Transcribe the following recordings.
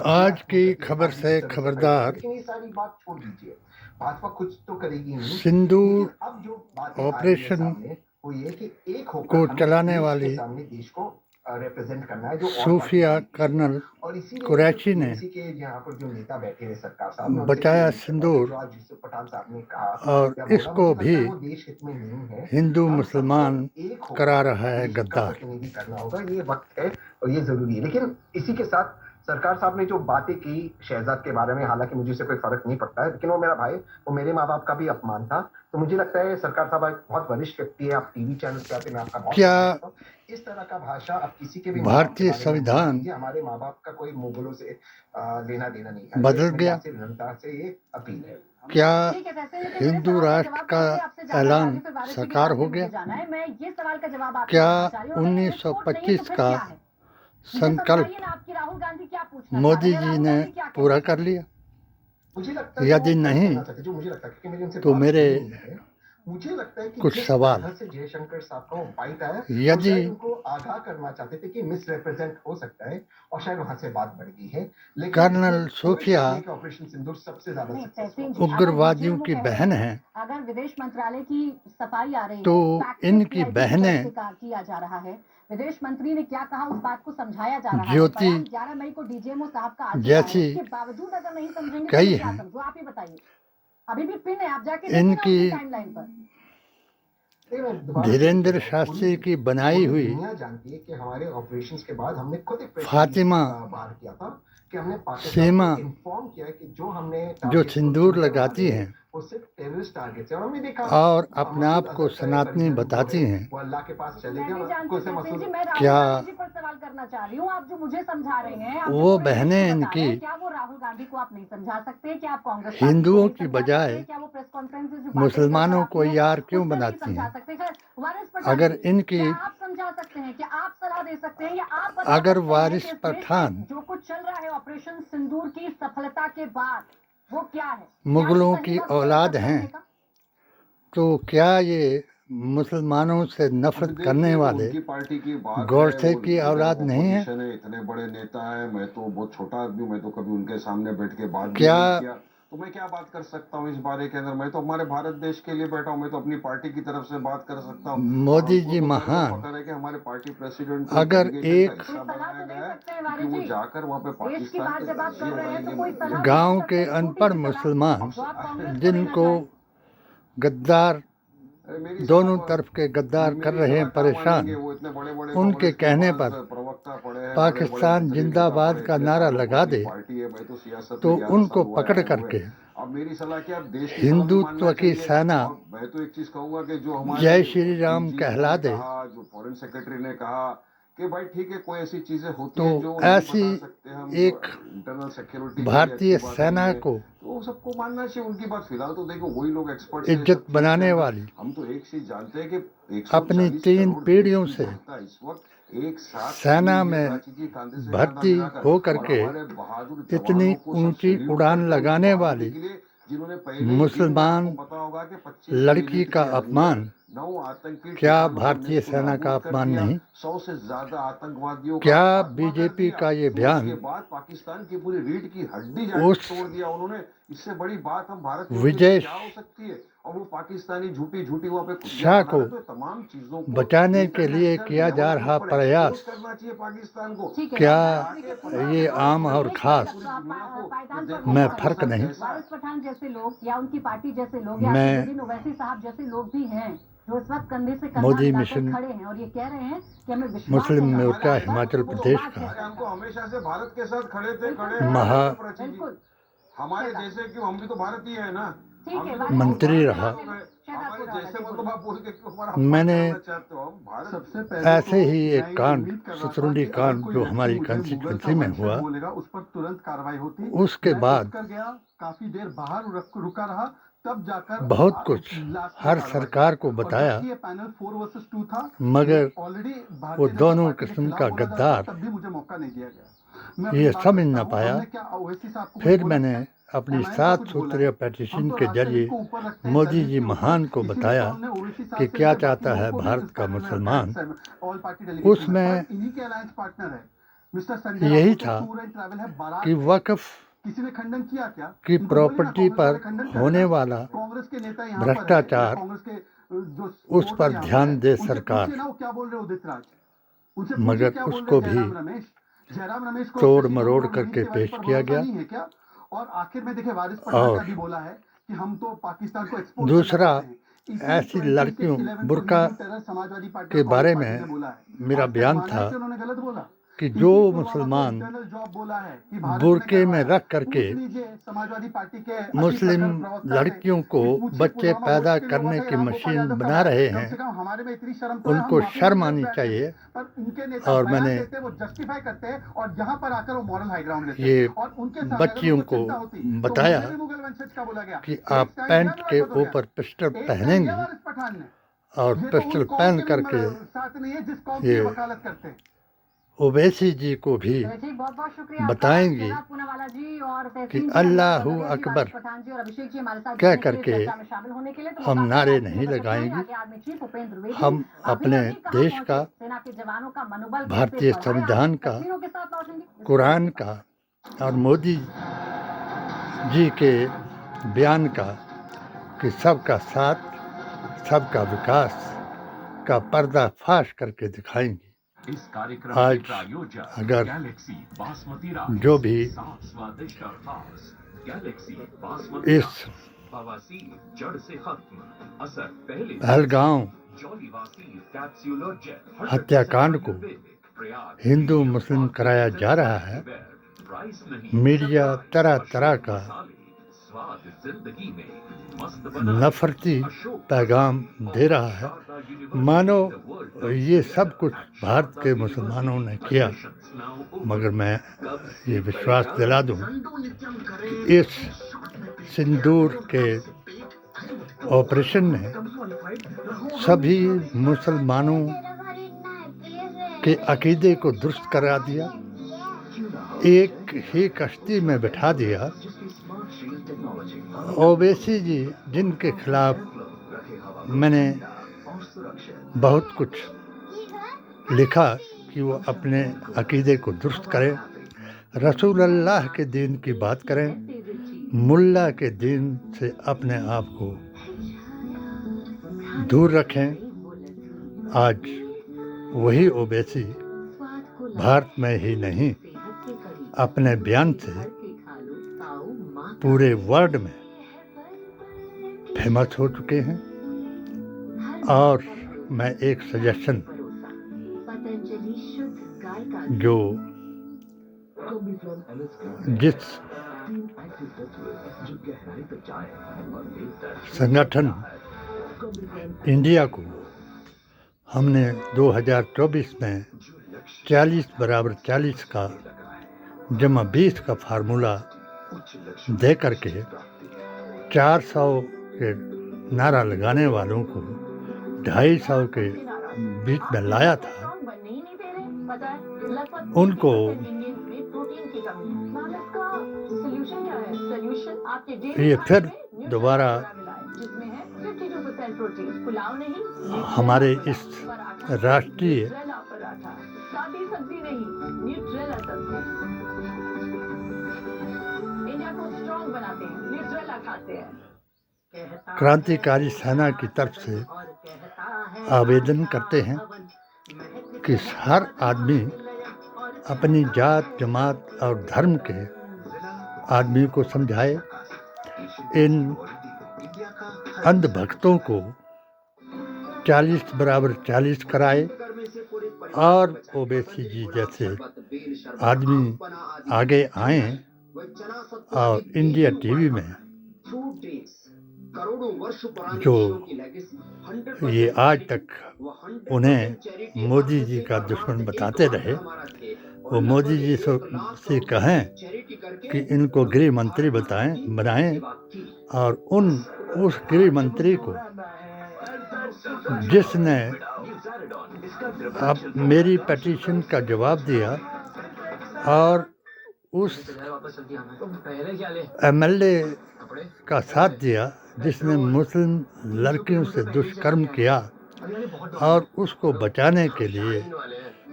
आज की खबर से खबरदार, सिंदूर ऑपरेशन को चलाने वाली सूफिया कर्नल कुरैशी ने बचाया सिंदूर और इसको भी हिंदू मुसलमान करा रहा है गद्दार। ये वक्त है और ये जरूरी है। लेकिन इसी के साथ सरकार साहब ने जो बातें की शहजाद के बारे में, हालांकि मुझे से कोई फर्क नहीं पड़ता है, लेकिन वो मेरा भाई, वो मेरे माँ बाप का भी अपमान था। तो मुझे लगता है सरकार साहब एक बहुत वरिष्ठ व्यक्ति है, आप टीवी चैनल पे आते, मैं आपका बहुत क्या इस तरह का भाषा आप किसी के भी भारतीय संविधान हमारे माँ बाप का कोई मुगलों से लेना देना नहीं है, बदल गया? से ये अपील है। क्या हिंदू राष्ट्र का ऐलान साकार हो गया? क्या 1925 का संकल्प मोदी जी ने पूरा कर लिया? यदि नहीं तो मेरे कुछ सवाल। यदि आगाह करना चाहते थे कि मिस रिप्रेजेंट हो सकता है और शायद वहां से बात बढ़ गई है, कर्नल सूफिया ऑपरेशन सिंदूर सबसे ज्यादा उग्रवादियों की बहन है, अगर विदेश मंत्रालय की सफाई आ रही तो है, इनकी बहनें किया जा रहा है, विदेश मंत्री ने क्या कहा उस बात को समझाया जा रहा है। ज्योति 11 मई को डीजीएमओ साहब का जैसी बावजूद अगर नहीं समझेंगे कई तो हैं। समझो, आप ही बताइए। अभी भी पिन है, आप जाके इनकी टाइमलाइन पर धीरेन्द्र शास्त्री की बनाई हुई जानती है कि हमारे ऑपरेशंस के बाद हमने खुद एक फातिमा बाहर किया था कि हमने सीमा इन्फॉर्म किया है कि जो हमने जो सिंदूर लगाती हैं वो सिर्फ टेररिस्ट टारगेट्स है, और हमने देखा और अपने आप को सनातनी बताती हैं, वो अल्लाह के पास चले गए। क्या सवाल करना चाह रही हूँ, आप जो मुझे समझा रहे हैं, वो बहनें इनकी क्या वो राहुल गांधी को आप नहीं समझा सकते? क्या आप कांग्रेस हिंदुओं की बजाय क्या वो प्रेस कॉन्फ्रेंस मुसलमानों को यार क्यों बनाती हैं? अगर इनकी आप समझा सकते हैं, क्या आप सलाह दे सकते हैं, या आप अगर वारिस पठान जो कुछ चल रहा है ऑपरेशन सिंदूर की सफलता के बाद वो क्या है, मुगलों की औलाद हैं, तो क्या ये मुसलमानों से नफरत करने वाले गोडसे की औलाद नहीं है? इतने बड़े नेता है, मैं तो बहुत छोटा आदमी हूँ, मैं तो कभी उनके सामने बैठ के बात क्या नहीं किया, तो मैं क्या बात कर सकता हूँ इस बारे के अंदर? मैं तो हमारे भारत देश के लिए बैठा हूँ, मैं तो अपनी पार्टी की तरफ से बात कर सकता हूँ। मोदी जी महान, पता है कि हमारे पार्टी प्रेसिडेंट अगर एक वो जाकर वहाँ पे पाकिस्तान गांव के अनपढ़ मुसलमान जिनको गद्दार दोनों तरफ के गद्दार कर रहे हैं परेशान, उनके कहने पर पाकिस्तान जिंदाबाद का नारा लगा दे तो उनको पकड़ करके हिंदुत्व की सेना जय श्री राम कहला दे, जो फॉरेन सेक्रेटरी ने कहा कि भाई ठीक है, कोई ऐसी चीजें होती तो हैं जो ऐसी एक इंटरनल सिक्योरिटी भारतीय सेना को तो सबको मानना चाहिए उनकी बात। फिलहाल तो देखो वही लोग एक्सपर्ट इज्जत बनाने वाली हम तो एक चीज जानते हैं कि अपनी 3 पीढ़ियों से इस वक्त एक साथ सेना में भर्ती हो करके इतनी ऊंची उड़ान लगाने वाली मुसलमान लड़की का अपमान क्या भारतीय सेना का अपमान नहीं? 100 से ज्यादा आतंकवादियों क्या बीजेपी का ये बयान पाकिस्तान की पूरी रीढ़ की हड्डी उस तोड़ दिया उन्होंने? इससे बड़ी बात हम भारत विजय क्या हो सकती है? और वो पाकिस्तानी झूठी वहाँ पे शाह को तमाम चीजों बचाने के लिए किया जा रहा प्रयास करना चाहिए पाकिस्तान को। क्या ये आम और खास में फर्क नहीं? वारिस पठान जैसे लोग या उनकी पार्टी जैसे लोग या मैं ओवैसी साहब जैसे लोग भी हैं जो इस वक्त कंधे से मोदी कंधा मिशन खड़े हैं और ये कह रहे हैं कि हमें विश्वास मुस्लिम है मोर्चा हिमाचल प्रदेश का हमको हमेशा से भारत के साथ खड़े थे, बिल्कुल हमारे जैसे क्यों, हम भी तो भारतीय है ना, ठीक है। मंत्री रहा, मैंने ऐसे ही एक कांड सतरुंडी कांड जो हमारी कंस्टिट्यूंसी में हुआ, उस पर तुरंत कार्रवाई होती, उसके बाद काफी देर बाहर रुका रहा, तब जाकर बहुत कुछ हर सरकार को बताया, पैनल 4 वर्सेस 2 था, मगर ऑलरेडी वो दोनों किस्म का गद्दार तब भी मुझे मौका नहीं दिया गया, ये समझ न पाया। फिर मैंने अपनी 7 सूत्रीय पिटीशन के जरिए मोदी जी महान को बताया कि क्या चाहता है भारत का मुसलमान। उसमें यही था कि वक्फ की प्रॉपर्टी पर होने वाला भ्रष्टाचार, उस पर ध्यान दे सरकार, मगर उसको भी तोड़ मरोड़ करके पेश किया गया। और आखिर में देखिए वारिस पठान ने भी बोला है कि हम तो पाकिस्तान को एक्सपोर्ट दूसरा, ऐसी लड़कियों बुर्का के बारे में मेरा बयान था कि जो मुसलमान बुर्के में रख करके मुस्लिम लड़कियों को बच्चे पैदा करने की मशीन बना रहे हैं, उनको शर्म आनी चाहिए। और मैंने ये बच्चियों को बताया कि आप पैंट के ऊपर पिस्टल पहनेंगी और पिस्टल पहन करके ये ओवैसी जी को भी बताएंगे कि अल्लाहू अकबर कह करके हम नारे नहीं लगाएंगे। हम अपने देश का, भारतीय संविधान का, कुरान का और मोदी जी के बयान का कि सबका साथ, सबका विकास का पर्दाफाश करके दिखाएंगे। आज अगर जो भी इस पहलगांव हत्याकांड को हिंदू मुस्लिम कराया जा रहा है, मीडिया तरह तरह का नफरती पैगाम दे रहा है, मानो ये सब कुछ भारत के मुसलमानों ने किया। मगर मैं ये विश्वास दिला दूं कि इस सिंदूर के ऑपरेशन ने सभी मुसलमानों के अकीदे को दुरुस्त करा दिया, एक ही कश्ती में बिठा दिया। ओवैसी जी, जिनके खिलाफ मैंने बहुत कुछ लिखा कि वो अपने अकीदे को दुरुस्त करें, रसूल अल्लाह के दीन की बात करें, मुल्ला के दीन से अपने आप को दूर रखें। आज वही ओवैसी भारत में ही नहीं, अपने बयान से पूरे वर्ल्ड में फेमस हो चुके हैं। और मैं एक सजेशन जो जिस संगठन इंडिया को हमने 2024 में 40 का जमा 20 का फार्मूला दे करके 400 के नारा लगाने वालों को 250 के बीच में लाया था, उनको ये फिर दोबारा हमारे इस राष्ट्रीय क्रांतिकारी सेना की तरफ से आवेदन करते हैं कि हर आदमी अपनी जात, जमात और धर्म के आदमी को समझाए, इन अंधभक्तों को 40 कराए और ओवैसी जी जैसे आदमी आगे आए और इंडिया टीवी में जो ये आज तक उन्हें मोदी जी का दुश्मन बताते रहे, वो मोदी जी से कहें कि इनको गृह मंत्री बनाएं और उस गृह मंत्री को जिसने अब मेरी पिटीशन का जवाब दिया और उस एमएलए का साथ दिया जिसने मुस्लिम लड़कियों से दुष्कर्म किया और उसको बचाने के लिए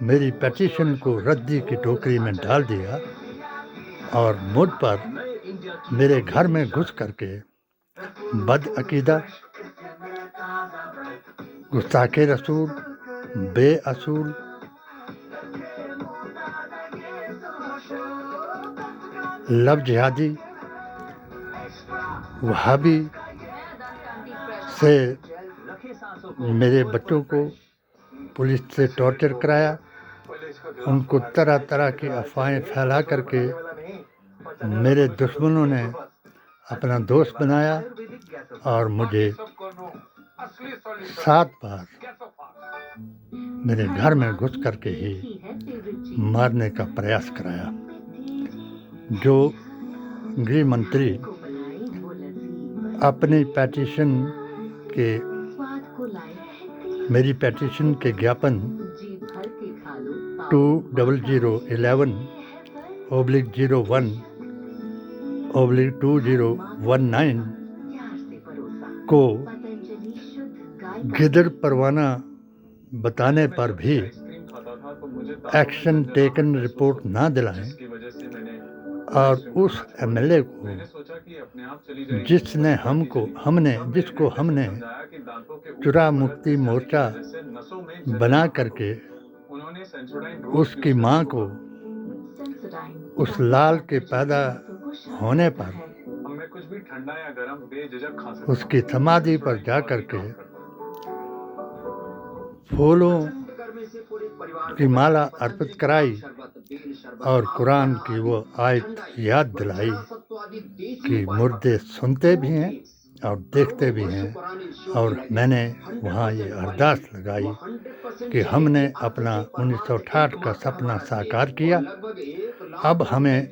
मेरी पिटीशन को रद्दी की टोकरी में डाल दिया और मुझ पर मेरे घर में घुस करके बदअकीदा, गुस्ताखे रसूल, बेअसूल, लव जिहादी, वहाबी से मेरे बच्चों को पुलिस से टॉर्चर कराया, उनको तरह तरह की अफवाहें फैला करके मेरे दुश्मनों ने अपना दोस्त बनाया और मुझे 7 बार मेरे घर में घुस करके ही मारने का प्रयास कराया। जो गृह मंत्री अपनी पिटीशन के मेरी पिटीशन के ज्ञापन 20011/01/2019 को गिदड़ परवाना बताने पर भी एक्शन टेकन रिपोर्ट ना दिलाएं और उस एमएलए को जिसको हमने चुरा मुक्ति मोर्चा बना करके उसकी मां को उस लाल के पैदा होने पर उसकी समाधि पर जा करके फूलों की माला अर्पित कराई और कुरान की वो आयत याद दिलाई कि मुर्दे सुनते भी हैं और देखते भी हैं। और मैंने वहाँ ये अरदास लगाई कि हमने अपना 1968 का सपना साकार किया, अब हमें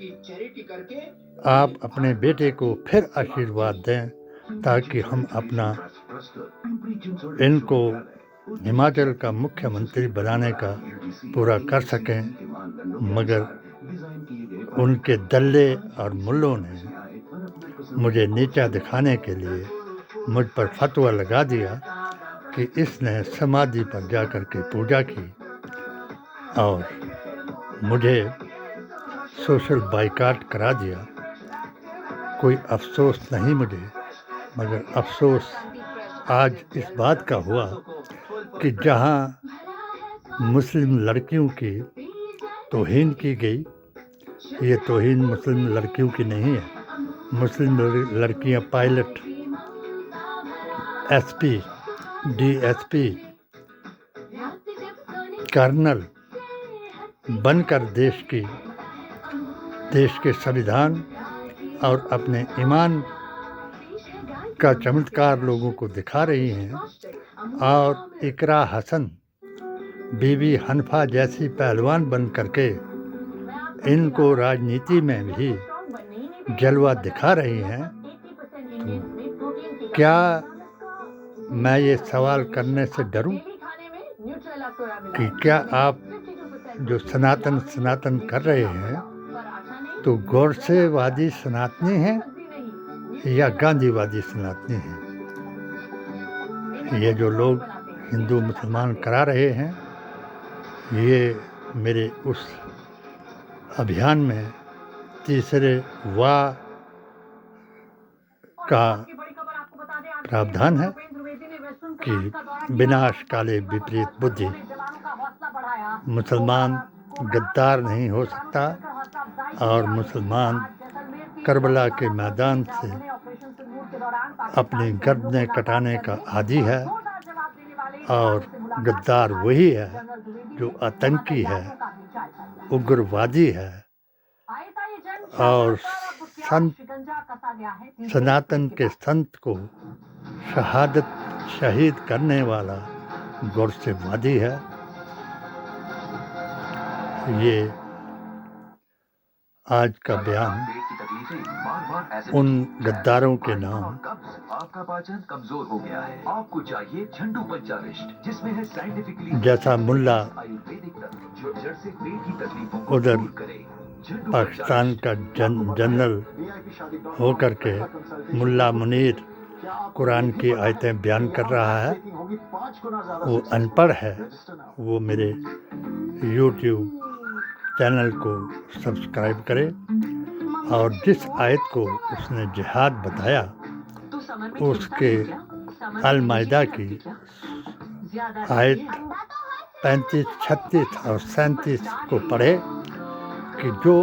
आप अपने बेटे को फिर आशीर्वाद दें ताकि हम अपना इनको हिमाचल का मुख्यमंत्री बनाने का पूरा कर सकें। मगर उनके दल्ले और मुल्लों ने मुझे नीचा दिखाने के लिए मुझ पर फतवा लगा दिया कि इसने समाधि पर जाकर के पूजा की और मुझे सोशल बाइकाट करा दिया। कोई अफसोस नहीं मुझे, मगर अफसोस आज इस बात का हुआ कि जहां मुस्लिम लड़कियों की तौहीन की गई, ये तौहीन मुस्लिम लड़कियों की नहीं है। मुस्लिम लड़कियां पायलट, एसपी, डीएसपी, कर्नल बनकर देश के संविधान और अपने ईमान का चमत्कार लोगों को दिखा रही हैं। और इकरा हसन, बीबी हनफा जैसी पहलवान बन करके इनको राजनीति में भी जलवा दिखा रही हैं। तो क्या मैं ये सवाल करने से डरूं कि क्या आप जो सनातन कर रहे हैं तो गोडसेवादी सनातनी हैं या गांधीवादी सनातनी हैं? ये जो लोग हिंदू मुसलमान करा रहे हैं, ये मेरे उस अभियान में तीसरे वाह का प्रावधान है कि विनाश काले विपरीत बुद्धि, मुसलमान गद्दार नहीं हो सकता और मुसलमान करबला के मैदान से अपनी गर्दनें कटाने का आदी है और गद्दार वही है जो आतंकी है, उग्रवादी है और सनातन के संत को शहीद करने वाला गोडसेवादी है। ये आज का बयान उन गद्दारों के नाम आपका पाचन कमजोर हो गया है, आपको चाहिए झंडू पंचारिष्ट जिसमें है साइंटिफिकली जैसा मुल्ला आयुर्वेदिक तत्व जो जड़ से पेट की तकलीफों को उधर दूर करे। पाकिस्तान का जनरल होकर के मुल्ला मुनीर कुरान की आयतें बयान कर रहा है, वो अनपढ़ है। वो मेरे YouTube चैनल को सब्सक्राइब करे और जिस आयत को उसने जिहाद बताया उसके अल-माइदा की आयत 35, 36 और 37 को पढ़े कि जो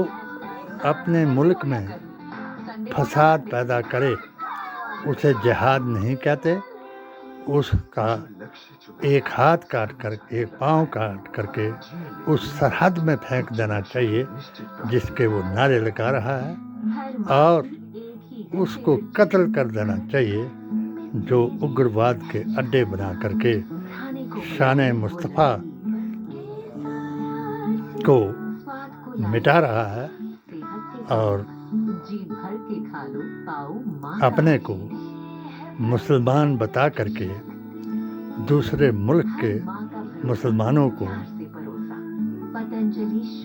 अपने मुल्क में फसाद पैदा करे उसे जिहाद नहीं कहते, उसका एक हाथ काट कर एक पाँव काट करके उस सरहद में फेंक देना चाहिए जिसके वो नारे लगा रहा है, और उसको कत्ल कर देना चाहिए जो उग्रवाद के अड्डे बना करके शान मुस्तफ़ा को मिटा रहा है और अपने को मुसलमान बता करके दूसरे मुल्क के मुसलमानों को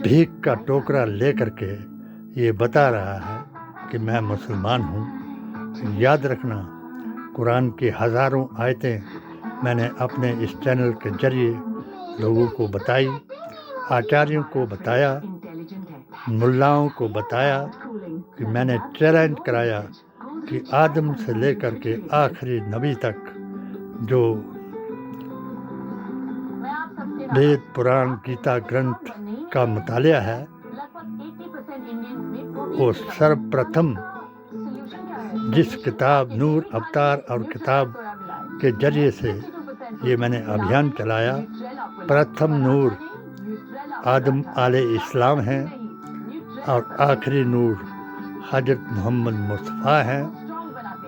भीख का टोकरा ले करके ये बता रहा है कि मैं मुसलमान हूँ। याद रखना, कुरान की हज़ारों आयतें मैंने अपने इस चैनल के जरिए लोगों को बताई, आचार्यों को बताया, मुल्लाओं को बताया कि मैंने चैलेंज कराया कि आदम से लेकर के आखिरी नबी तक जो वेद पुराण गीता ग्रंथ का मुतालिया है वो सर्वप्रथम जिस किताब नूर अवतार और किताब के जरिए से ये मैंने अभियान चलाया, प्रथम नूर आदम अलैहिस्सलाम हैं और आखिरी नूर हज़रत मोहम्मद मुस्तफ़ा हैं।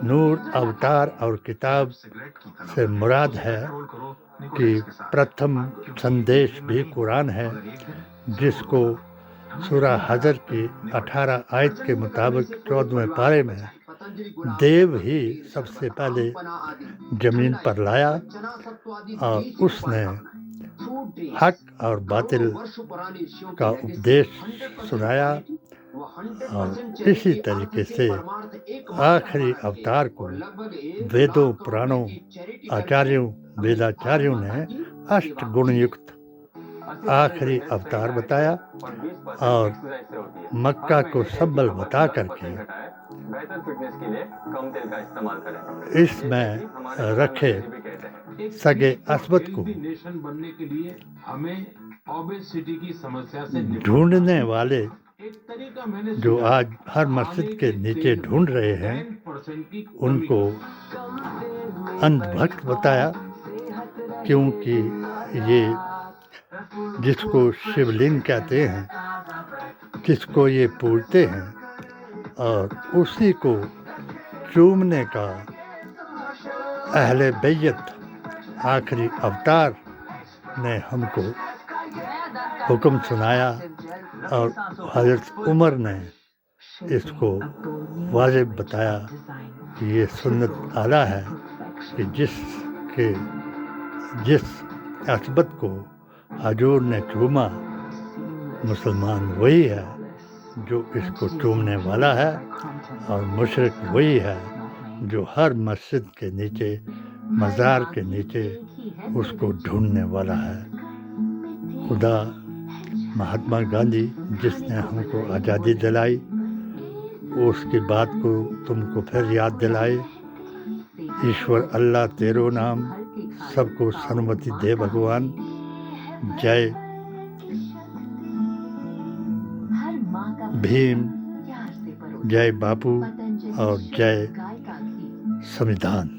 नूर अवतार और किताब से मुराद है कि प्रथम संदेश भी कुरान है, जिसको सूरा हजर की 18 आयत के मुताबिक 14वें पारे में देव ही सबसे पहले ज़मीन पर लाया और उसने हक और बातिल का उपदेश सुनाया, और इसी तरीके से आखिरी अवतार को वेदों पुराणों आचार्यों वेदाचार्यों ने अष्टगुण युक्त आखिरी अवतार बताया और मक्का को संबल बता करके इसमें रखे सगे अस्वत को ढूंढने वाले जो आज हर मस्जिद के नीचे ढूंढ रहे हैं उनको अंधभक्त बताया, क्योंकि ये जिसको शिवलिंग कहते हैं, जिसको ये पूजते हैं और उसी को चूमने का अहले बैत आखिरी अवतार ने हमको हुक्म सुनाया और हज़रत उमर ने इसको वाजिब बताया कि ये सुन्नत आला है कि जिस अस्बत को हजूर ने चूमा मुसलमान वही है जो इसको चूमने वाला है, और मुशरिक वही है जो हर मस्जिद के नीचे मज़ार के नीचे उसको ढूंढने वाला है। खुदा महात्मा गांधी जिसने हमको आज़ादी दिलाई उसकी बात को तुमको फिर याद दिलाए। ईश्वर अल्लाह तेरो नाम, सबको सन्मति दे भगवान। जय भीम, जय बापू और जय संविधान।